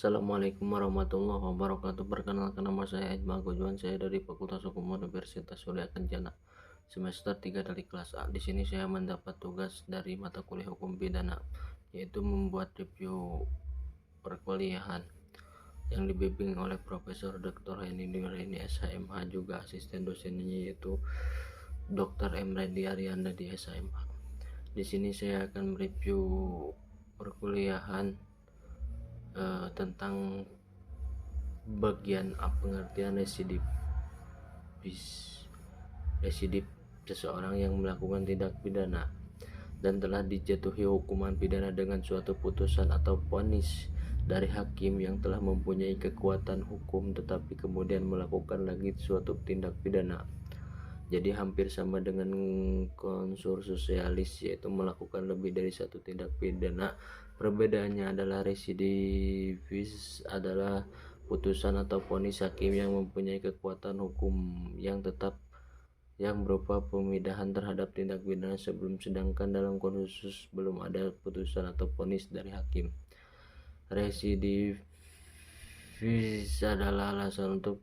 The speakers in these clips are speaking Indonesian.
Assalamualaikum warahmatullahi wabarakatuh. Perkenalkan, nama saya Ismail Gujuan. Saya dari Fakultas Hukum Universitas Surya Kencana, semester 3 dari kelas A. Di sini saya mendapat tugas dari mata kuliah hukum pidana, yaitu membuat review perkuliahan yang dibimbing oleh Profesor Dr. Heni Nuraini SHMH, juga asisten dosennya yaitu Dr. Emredi Arianda di SHMH. Di sini saya akan mereview perkuliahan tentang bagian pengertian residip. Residip seseorang yang melakukan tindak pidana dan telah dijatuhi hukuman pidana dengan suatu putusan atau vonis dari hakim yang telah mempunyai kekuatan hukum tetapi kemudian melakukan lagi suatu tindak pidana. Jadi hampir sama dengan konsur sosialis, yaitu melakukan lebih dari satu tindak pidana. Perbedaannya adalah residivis adalah putusan atau vonis hakim yang mempunyai kekuatan hukum yang tetap yang berupa pemindahan terhadap tindak pidana sebelum, sedangkan dalam khusus belum ada putusan atau vonis dari hakim. Residivis adalah alasan untuk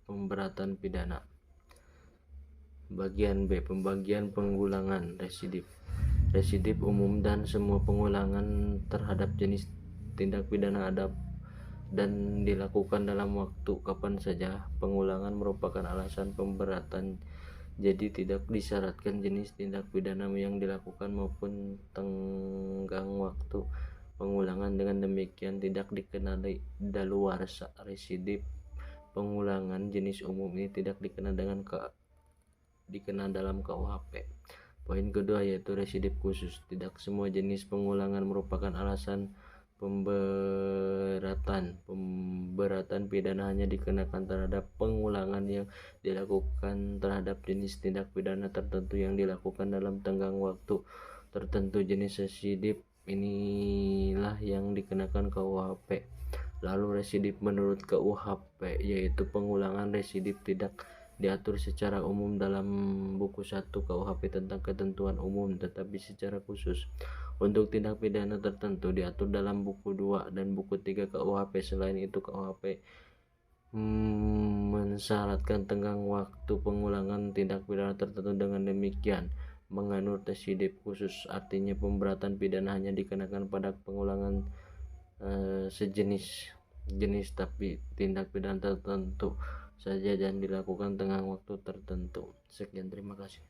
pemberatan pidana. Bagian B, pembagian pengulangan residip. Residip umum dan semua pengulangan terhadap jenis tindak pidana ada dan dilakukan dalam waktu kapan saja. Pengulangan merupakan alasan pemberatan, jadi tidak disyaratkan jenis tindak pidana yang dilakukan maupun tenggang waktu pengulangan. Dengan demikian tidak dikenal daluarsa. Residip pengulangan jenis umum ini tidak dikenal dalam KUHP. Poin kedua yaitu residip khusus. Tidak semua jenis pengulangan merupakan alasan pemberatan. Pemberatan pidana hanya dikenakan terhadap pengulangan yang dilakukan terhadap jenis tindak pidana tertentu yang dilakukan dalam tenggang waktu tertentu. Jenis residip inilah yang dikenakan KUHP. Lalu residip menurut KUHP yaitu pengulangan residip tidak diatur secara umum dalam buku 1 KUHP tentang ketentuan umum, tetapi secara khusus untuk tindak pidana tertentu diatur dalam buku 2 dan buku 3 KUHP. Selain itu KUHP mensyaratkan tenggang waktu pengulangan tindak pidana tertentu. Dengan demikian menganut residip khusus, artinya pemberatan pidana hanya dikenakan pada pengulangan sejenis tapi tindak pidana tertentu saja dan dilakukan tengah waktu tertentu. Sekian, terima kasih.